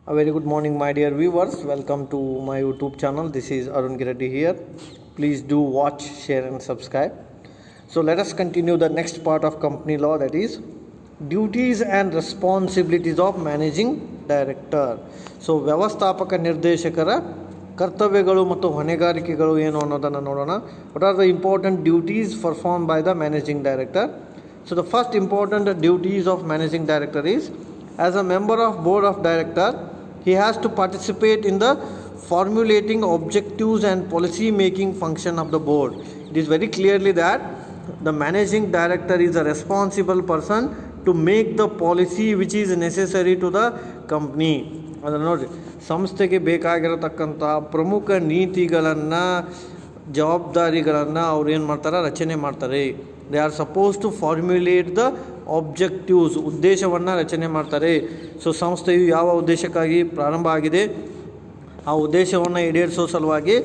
A very good morning, my dear viewers. Welcome to my YouTube channel. This is Arun Gireddy here. Please do watch, share, and subscribe. So, let us continue the next part of company law, that is duties and responsibilities of managing director. So, ವ್ಯವಸ್ಥಾಪಕ ನಿರ್ದೇಶಕರ ಕರ್ತವ್ಯಗಳು ಮತ್ತು ಹೊಣೆಗಾರಿಕೆಗಳು ಏನು ಅನ್ನೋದನ್ನು ನೋಡೋಣ. What are the important duties performed by the managing director? So, the first important duties of managing director is, as a member of board of director, he has to participate in the formulating objectives and policy making function of the board. It is very clearly that the managing director is a responsible person to make the policy which is necessary to the company. ಅದನ್ನು ನೋಡಿ, ಸಂಸ್ಥೆಗೆ ಬೇಕಾಗಿರತಕ್ಕಂಥ ಪ್ರಮುಖ ನೀತಿಗಳನ್ನು ಜವಾಬ್ದಾರಿಗಳನ್ನು ಅವ್ರು ಏನು ಮಾಡ್ತಾರೆ, ರಚನೆ ಮಾಡ್ತಾರೆ. They are suppose to formulate the objectives, ಉದ್ದೇಶವನ್ನು ರಚನೆ ಮಾಡ್ತಾರೆ. ಸೊ ಸಂಸ್ಥೆಯು ಯಾವ ಉದ್ದೇಶಕ್ಕಾಗಿ ಪ್ರಾರಂಭ ಆಗಿದೆ, ಆ ಉದ್ದೇಶವನ್ನು ಈಡೇರಿಸೋ ಸಲುವಾಗಿ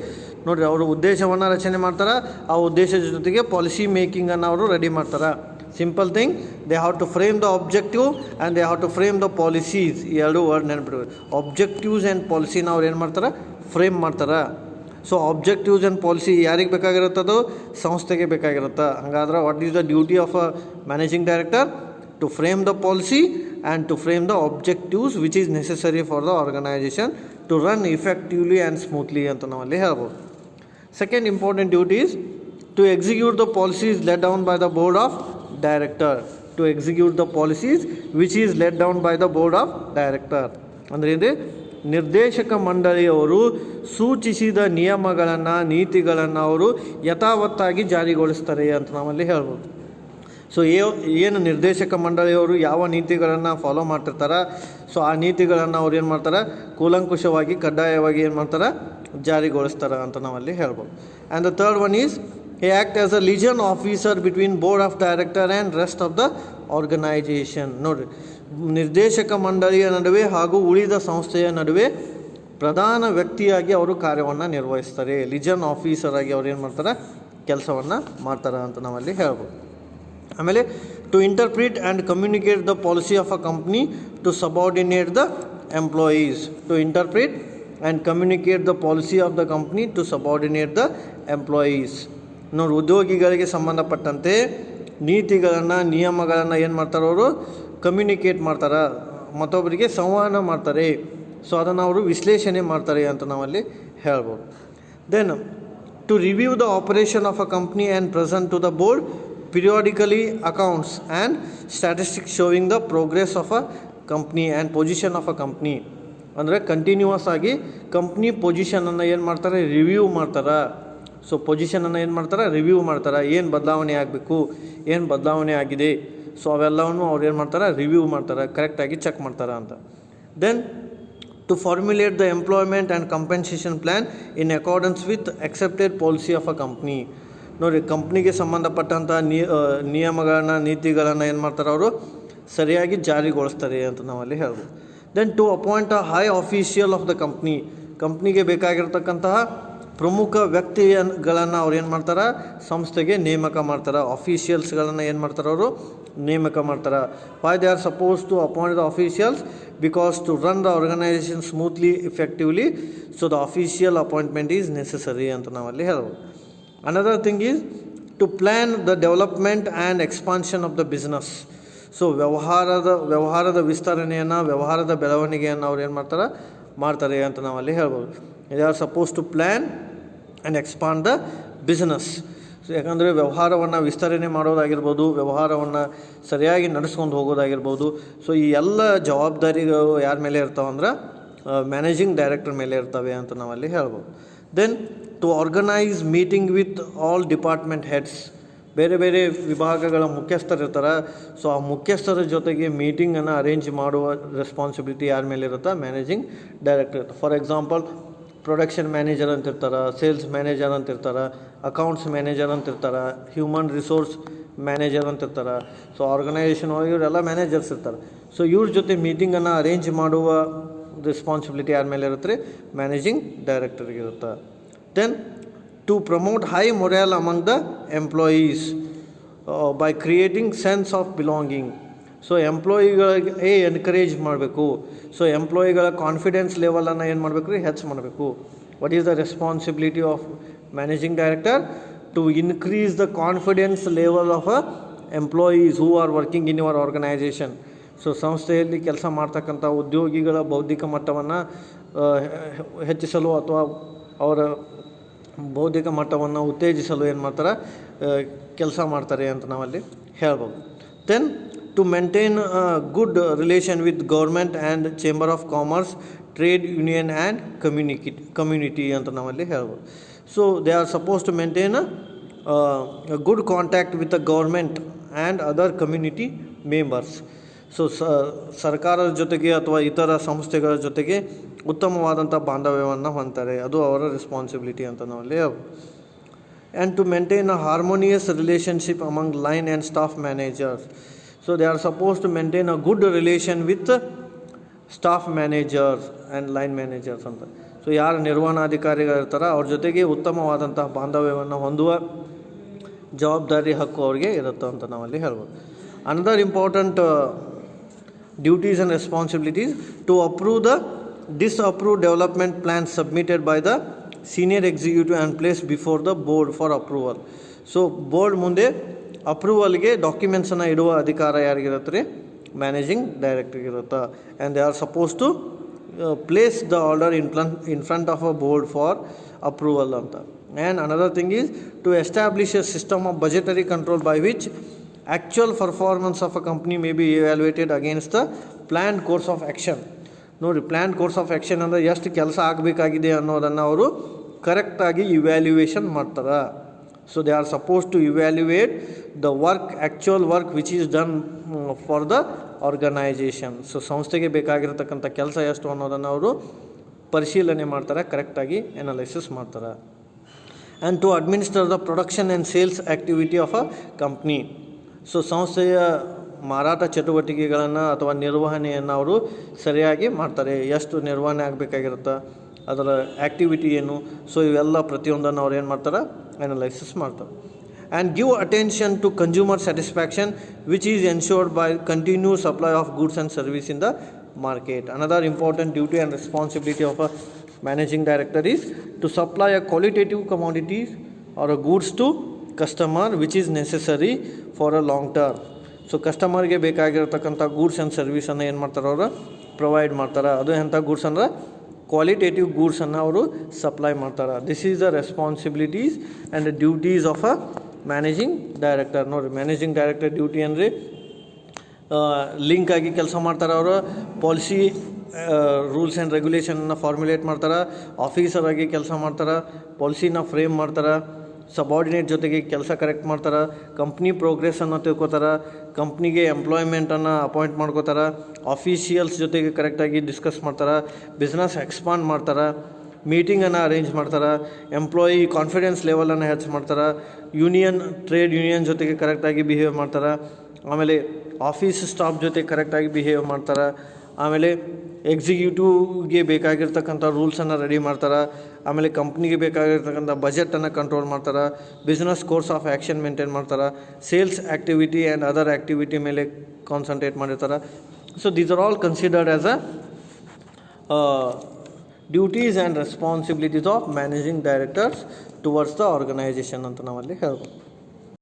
ನೋಡಿರಿ ಅವರು ಉದ್ದೇಶವನ್ನು ರಚನೆ ಮಾಡ್ತಾರೆ. ಆ ಉದ್ದೇಶದ ಜೊತೆಗೆ ಪಾಲಿಸಿ ಮೇಕಿಂಗನ್ನು ಅವರು ರೆಡಿ ಮಾಡ್ತಾರೆ. Simple thing, they have to frame the objective and they have to frame the policies. ಈ ಎರಡು ವರ್ಡ್ ನೆನಪಿಡ್ಬೇಕು. ಆಬ್ಜೆಕ್ಟಿವ್ಸ್ ಆ್ಯಂಡ್ ಪಾಲಿಸಿನ ಅವ್ರು ಏನು ಮಾಡ್ತಾರೆ, ಫ್ರೇಮ್ ಮಾಡ್ತಾರೆ. ಸೊ ಆಬ್ಜೆಕ್ಟಿವ್ಸ್ ಆ್ಯಂಡ್ ಪಾಲಿಸಿ ಯಾರಿಗೆ ಬೇಕಾಗಿರುತ್ತದೋ, ಸಂಸ್ಥೆಗೆ ಬೇಕಾಗಿರುತ್ತೆ. ಹಾಗಾದ್ರೆ what is the duty of a managing director? To frame the policy and to frame the objectives which is necessary for the organisation to run effectively and smoothly ಅಂತ ನಾವಲ್ಲಿ ಹೇಳ್ಬೋದು. Second important duty is to execute the policies laid down by the board of director. To execute the policies which is laid down by the board of director. ಅಂದರೆ ಇದೆ ನಿರ್ದೇಶಕ ಮಂಡಳಿಯವರು ಸೂಚಿಸಿದ ನಿಯಮಗಳನ್ನು, ನೀತಿಗಳನ್ನು ಅವರು ಯಥಾವತ್ತಾಗಿ ಜಾರಿಗೊಳಿಸ್ತಾರೆ ಅಂತ ನಾವಲ್ಲಿ ಹೇಳ್ಬೋದು. ಸೊ ಏನು ನಿರ್ದೇಶಕ ಮಂಡಳಿಯವರು ಯಾವ ನೀತಿಗಳನ್ನು ಫಾಲೋ ಮಾಡ್ತಿರ್ತಾರೆ, ಸೊ ಆ ನೀತಿಗಳನ್ನು ಅವ್ರು ಏನು ಮಾಡ್ತಾರೆ, ಕೂಲಂಕುಷವಾಗಿ ಕಡ್ಡಾಯವಾಗಿ ಏನು ಮಾಡ್ತಾರೆ, ಜಾರಿಗೊಳಿಸ್ತಾರೆ ಅಂತ ನಾವಲ್ಲಿ ಹೇಳ್ಬೋದು. And the third one is he act as a liaison officer between board of director and rest of the organization. ನೋಡಿರಿ, ನಿರ್ದೇಶಕ ಮಂಡಳಿಯ ನಡುವೆ ಹಾಗೂ ಉಳಿದ ಸಂಸ್ಥೆಯ ನಡುವೆ ಪ್ರಧಾನ ವ್ಯಕ್ತಿಯಾಗಿ ಅವರು ಕಾರ್ಯವನ್ನು ನಿರ್ವಹಿಸ್ತಾರೆ. ಲಿಜನ್ ಆಫೀಸರ್ ಆಗಿ ಅವ್ರು ಏನು ಮಾಡ್ತಾರೆ, ಕೆಲಸವನ್ನು ಮಾಡ್ತಾರೆ ಅಂತ ನಾವಲ್ಲಿ ಹೇಳ್ಬೋದು. ಆಮೇಲೆ to interpret and communicate the policy of a company to subordinate the employees. To interpret and communicate the policy of the company to subordinate the employees. ನೋಡಿ, ಉದ್ಯೋಗಿಗಳಿಗೆ ಸಂಬಂಧಪಟ್ಟಂತೆ ನೀತಿಗಳನ್ನು, ನಿಯಮಗಳನ್ನು ಏನು ಮಾಡ್ತಾರೆ, ಅವರು ಕಮ್ಯುನಿಕೇಟ್ ಮಾಡ್ತಾರೆ, ಮತ್ತೊಬ್ಬರಿಗೆ ಸಂವಹನ ಮಾಡ್ತಾರೆ. ಸೊ ಅದನ್ನು ಅವರು ವಿಶ್ಲೇಷಣೆ ಮಾಡ್ತಾರೆ ಅಂತ ನಾವಲ್ಲಿ ಹೇಳ್ಬೋದು. Then to review the operation of a company and present to the board periodically accounts and statistics showing the progress of a company and position of a company. ಅಂದರೆ ಕಂಟಿನ್ಯೂಸ್ ಆಗಿ ಕಂಪ್ನಿ ಪೊಸಿಷನನ್ನು ಏನು ಮಾಡ್ತಾರೆ, ರಿವ್ಯೂ ಮಾಡ್ತಾರೆ. So ಪೊಸಿಷನನ್ನು ಏನು ಮಾಡ್ತಾರೆ, review ಮಾಡ್ತಾರೆ. ಏನು ಬದಲಾವಣೆ ಆಗಬೇಕು, ಏನು ಬದಲಾವಣೆ ಆಗಿದೆ, ಸೊ ಅವೆಲ್ಲವನ್ನು ಅವ್ರು ಏನು ಮಾಡ್ತಾರೆ, ರಿವ್ಯೂ ಮಾಡ್ತಾರೆ, ಕರೆಕ್ಟಾಗಿ ಚೆಕ್ ಮಾಡ್ತಾರೆ ಅಂತ. Then to formulate the employment and compensation plan in accordance with accepted policy of a company. ನೋಡಿ, ಕಂಪ್ನಿಗೆ ಸಂಬಂಧಪಟ್ಟಂಥ ನಿಯಮಗಳನ್ನು, ನೀತಿಗಳನ್ನು ಏನು ಮಾಡ್ತಾರೆ, ಅವರು ಸರಿಯಾಗಿ ಜಾರಿಗೊಳಿಸ್ತಾರೆ ಅಂತ ನಾವಲ್ಲಿ ಹೇಳ್ಬೋದು. Then to appoint a high official of the company. ಕಂಪ್ನಿಗೆ ಬೇಕಾಗಿರ್ತಕ್ಕಂತಹ ಪ್ರಮುಖ ವ್ಯಕ್ತಿಗಳನ್ನು ಅವ್ರು ಏನು ಮಾಡ್ತಾರೆ, ಸಂಸ್ಥೆಗೆ ನೇಮಕ ಮಾಡ್ತಾರೆ. ಆಫೀಷಿಯಲ್ಸ್ಗಳನ್ನು ಏನು ಮಾಡ್ತಾರೆ, ಅವರು ನೇಮಕ ಮಾಡ್ತಾರೆ. Why they are suppose to appoint the officials? Because to run the organisation smoothly, effectively, so the official appointment is necessary ಅಂತ ನಾವಲ್ಲಿ ಹೇಳ್ಬೋದು. Another thing is to plan the development and expansion of the business. So ವ್ಯವಹಾರದ ವಿಸ್ತರಣೆಯನ್ನು, ವ್ಯವಹಾರದ ಬೆಳವಣಿಗೆಯನ್ನು ಅವ್ರು ಏನು ಮಾಡ್ತಾರೆ ಅಂತ ನಾವಲ್ಲಿ ಹೇಳ್ಬೋದು. They are suppose to plan and expand the business. So ಯಾಕಂದರೆ ವ್ಯವಹಾರವನ್ನು ವಿಸ್ತರಣೆ ಮಾಡೋದಾಗಿರ್ಬೋದು, ವ್ಯವಹಾರವನ್ನು ಸರಿಯಾಗಿ ನಡೆಸ್ಕೊಂಡು ಹೋಗೋದಾಗಿರ್ಬೋದು. ಸೊ ಈ ಎಲ್ಲ ಜವಾಬ್ದಾರಿಗಳು ಯಾರ ಮೇಲೆ ಇರ್ತಾವಂದ್ರೆ ಮ್ಯಾನೇಜಿಂಗ್ ಡೈರೆಕ್ಟರ್ ಮೇಲೆ ಇರ್ತವೆ ಅಂತ ನಾವಲ್ಲಿ ಹೇಳ್ಬೋದು. Then to organise meeting with all department heads. ಬೇರೆ ಬೇರೆ ವಿಭಾಗಗಳ ಮುಖ್ಯಸ್ಥರು ಇರ್ತಾರೆ. ಸೊ ಆ ಮುಖ್ಯಸ್ಥರ ಜೊತೆಗೆ ಮೀಟಿಂಗನ್ನು ಅರೇಂಜ್ ಮಾಡುವ ರೆಸ್ಪಾನ್ಸಿಬಿಲಿಟಿ ಯಾರ ಮೇಲೆ ಇರುತ್ತೆ, managing director. For example, production manager ಅಂತ ಇರ್ತಾರೆ, ಸೇಲ್ಸ್ ಮ್ಯಾನೇಜರ್ ಅಂತ ಇರ್ತಾರೆ, ಅಕೌಂಟ್ಸ್ ಮ್ಯಾನೇಜರ್ ಅಂತ ಇರ್ತಾರೆ, ಹ್ಯೂಮನ್ ರಿಸೋರ್ಸ್ ಮ್ಯಾನೇಜರ್ ಅಂತ ಇರ್ತಾರೆ. ಸೊ ಆರ್ಗನೈಜೇಷನ್ ಒಳಗೆ ಇವರೆಲ್ಲ ಮ್ಯಾನೇಜರ್ಸ್ ಇರ್ತಾರೆ. ಸೊ ಇವ್ರ ಜೊತೆ ಮೀಟಿಂಗನ್ನು ಅರೇಂಜ್ ಮಾಡುವ ರೆಸ್ಪಾನ್ಸಿಬಿಲಿಟಿ ಯಾರ ಮೇಲೆ ಇರುತ್ತೆ, ಮ್ಯಾನೇಜಿಂಗ್ ಡೈರೆಕ್ಟರ್ಗೆ ಇರುತ್ತೆ. Then to promote high morale among the employees by creating sense of belonging. So ಎಂಪ್ಲಾಯಿಗಳಿಗೆ ಎನ್ಕರೇಜ್ ಮಾಡಬೇಕು. ಸೊ ಎಂಪ್ಲಾಯಿಗಳ ಕಾನ್ಫಿಡೆನ್ಸ್ ಲೆವೆಲನ್ನು ಏನು ಮಾಡಬೇಕು ರೀ, ಹೆಚ್ಚು ಮಾಡಬೇಕು. What is the responsibility of managing director? To increase the confidence level of employees who are working in your organisation. So ಸಂಸ್ಥೆಯಲ್ಲಿ ಕೆಲಸ ಮಾಡ್ತಕ್ಕಂಥ ಉದ್ಯೋಗಿಗಳ ಬೌದ್ಧಿಕ ಮಟ್ಟವನ್ನು ಹೆಚ್ಚಿಸಲು ಅಥವಾ ಅವರ ಬೌದ್ಧಿಕ ಮಟ್ಟವನ್ನು ಉತ್ತೇಜಿಸಲು ಏನು ಮಾಡ್ತಾರೆ, ಕೆಲಸ ಮಾಡ್ತಾರೆ ಅಂತ ನಾವಲ್ಲಿ ಹೇಳ್ಬೋದು. Then to maintain good relation with government and chamber of commerce, trade union and community ಅಂತ ನಾವಲ್ಲಿ ಹೇಳ್ಬೋದು. So they are suppose to maintain good contact with the government and other community members. So ಸರ್ಕಾರದ ಜೊತೆಗೆ ಅಥವಾ ಇತರ ಸಂಸ್ಥೆಗಳ ಜೊತೆಗೆ ಉತ್ತಮವಾದಂಥ ಬಾಂಧವ್ಯವನ್ನು ಹೊಂದ್ತಾರೆ, ಅದು ಅವರ ರೆಸ್ಪಾನ್ಸಿಬಿಲಿಟಿ ಅಂತ ನಾವಲ್ಲಿ ಹೇಳ್ಬೋದು. And to maintain a harmonious relationship among line and staff managers. So they are suppose to maintain a good relation with staff managers and line managers ಅಂತ. ಸೊ ಯಾರು ನಿರ್ವಹಣಾಧಿಕಾರಿಗಳಿರ್ತಾರೆ ಅವ್ರ ಜೊತೆಗೆ ಉತ್ತಮವಾದಂತಹ ಬಾಂಧವ್ಯವನ್ನು ಹೊಂದುವ ಜವಾಬ್ದಾರಿ ಹಕ್ಕು ಅವ್ರಿಗೆ ಇರುತ್ತೆ ಅಂತ ನಾವಲ್ಲಿ ಹೇಳ್ಬೋದು. Another important duties and responsibilities to approve the disapprove development plans submitted by the senior executive and placed before the board for approval. So board ಮುಂದೆ ಅಪ್ರೂವಲ್ಗೆ ಡಾಕ್ಯುಮೆಂಟ್ಸನ್ನು ಇಡುವ ಅಧಿಕಾರ ಯಾರಿಗಿರುತ್ತೆ ರೀ, ಮ್ಯಾನೇಜಿಂಗ್ ಡೈರೆಕ್ಟರ್ಗೆ ಇರುತ್ತೆ. And they are suppose to place the order in front of a board for approval ಅಂತ. And another thing is to establish a system of budgetary control by which actual performance of a company may be evaluated against the planned course of action. ನೋಡಿ, plan course of action ಅಂದರೆ ಎಷ್ಟು ಕೆಲಸ ಆಗಬೇಕಾಗಿದೆ ಅನ್ನೋದನ್ನು ಅವರು ಕರೆಕ್ಟಾಗಿ evaluation ಮಾಡ್ತಾರೆ. So they are suppose to evaluate the work, actual work which is done for the organisation. So ಸಂಸ್ಥೆಗೆ ಬೇಕಾಗಿರ್ತಕ್ಕಂಥ ಕೆಲಸ ಎಷ್ಟು ಅನ್ನೋದನ್ನು ಅವರು ಪರಿಶೀಲನೆ ಮಾಡ್ತಾರೆ, ಕರೆಕ್ಟಾಗಿ ಅನಾಲಿಸಿಸ್ ಮಾಡ್ತಾರೆ. And to administer the production and sales activity of a company. So ಸಂಸ್ಥೆಯ ಮಾರಾಟ ಚಟುವಟಿಕೆಗಳನ್ನು ಅಥವಾ ನಿರ್ವಹಣೆಯನ್ನು ಅವರು ಸರಿಯಾಗಿ ಮಾಡ್ತಾರೆ. ಎಷ್ಟು ನಿರ್ವಹಣೆ ಆಗಬೇಕಾಗಿರುತ್ತೆ, ಅದರ ಆ್ಯಕ್ಟಿವಿಟಿ ಏನು, ಸೊ ಇವೆಲ್ಲ ಪ್ರತಿಯೊಂದನ್ನು ಅವ್ರು ಏನು ಮಾಡ್ತಾರೆ, ಅನಲೈಸಿಸ್ ಮಾಡ್ತಾರೆ. And give attention to consumer satisfaction which is ensured by continue supply of goods and service in the market. Another important duty and responsibility of a managing director is to supply a qualitative commodities or a goods to customer which is necessary for a long term. So ಕಸ್ಟಮರ್ಗೆ ಬೇಕಾಗಿರ್ತಕ್ಕಂಥ goods and ಸರ್ವಿಸನ್ನು ಏನು ಮಾಡ್ತಾರೆ, ಅವರು provide ಮಾಡ್ತಾರೆ. ಅದು ಎಂಥ goods ಅಂದ್ರೆ qualitative ಗೂಡ್ಸನ್ನು ಅವರು ಸಪ್ಲೈ ಮಾಡ್ತಾರೆ. This is the responsibilities and the duties of a managing director. ನೋಡಿರಿ, ಮ್ಯಾನೇಜಿಂಗ್ ಡೈರೆಕ್ಟರ್ ಡ್ಯೂಟಿ ಅಂದರೆ ಲಿಂಕ್ ಆಗಿ ಕೆಲಸ ಮಾಡ್ತಾರೆ. ಅವರು ಪಾಲಿಸಿ, ರೂಲ್ಸ್ ಆ್ಯಂಡ್ ರೆಗ್ಯುಲೇಷನ್ನ ಫಾರ್ಮ್ಯುಲೇಟ್ ಮಾಡ್ತಾರೆ, ಆಫೀಸರ್ ಆಗಿ ಕೆಲಸ ಮಾಡ್ತಾರೆ, ಪಾಲಿಸಿನ ಫ್ರೇಮ್ ಮಾಡ್ತಾರೆ, ಸಬಾರ್ಡಿನೇಟ್ ಜೊತೆಗೆ ಕೆಲಸ ಕರೆಕ್ಟ್ ಮಾಡ್ತಾರೆ, ಕಂಪ್ನಿ ಪ್ರೋಗ್ರೆಸನ್ನು ತಿಳ್ಕೊತಾರೆ, ಕಂಪ್ನಿಗೆ ಎಂಪ್ಲಾಯ್ಮೆಂಟನ್ನು ಅಪಾಯಿಂಟ್ ಮಾಡ್ಕೋತಾರೆ, ಆಫೀಷಿಯಲ್ಸ್ ಜೊತೆಗೆ ಕರೆಕ್ಟಾಗಿ ಡಿಸ್ಕಸ್ ಮಾಡ್ತಾರೆ, ಬಿಸ್ನೆಸ್ ಎಕ್ಸ್ಪಾಂಡ್ ಮಾಡ್ತಾರೆ, ಮೀಟಿಂಗನ್ನು ಅರೇಂಜ್ ಮಾಡ್ತಾರೆ, ಎಂಪ್ಲಾಯಿ ಕಾನ್ಫಿಡೆನ್ಸ್ ಲೆವೆಲನ್ನು ಹೆಚ್ಚು ಮಾಡ್ತಾರೆ, ಯೂನಿಯನ್, ಟ್ರೇಡ್ ಯೂನಿಯನ್ ಜೊತೆಗೆ ಕರೆಕ್ಟಾಗಿ ಬಿಹೇವ್ ಮಾಡ್ತಾರೆ, ಆಮೇಲೆ ಆಫೀಸ್ ಸ್ಟಾಫ್ ಜೊತೆ ಕರೆಕ್ಟಾಗಿ ಬಿಹೇವ್ ಮಾಡ್ತಾರೆ, ಆಮೇಲೆ ಎಕ್ಸಿಕ್ಯೂಟಿವ್ಗೆ ಬೇಕಾಗಿರ್ತಕ್ಕಂಥ ರೂಲ್ಸನ್ನು ರೆಡಿ ಮಾಡ್ತಾರೆ, ಆಮೇಲೆ ಕಂಪ್ನಿಗೆ ಬೇಕಾಗಿರ್ತಕ್ಕಂಥ ಬಜೆಟನ್ನು ಕಂಟ್ರೋಲ್ ಮಾಡ್ತಾರೆ, business course of action maintain ಮಾಡ್ತಾರೆ, sales activity and other activity ಮೇಲೆ ಕಾನ್ಸಂಟ್ರೇಟ್ ಮಾಡಿರ್ತಾರೆ. So these are all considered as a duties and responsibilities of managing directors towards the organisation ಅಂತ ನಾವಲ್ಲಿ ಹೇಳ್ಬೋದು.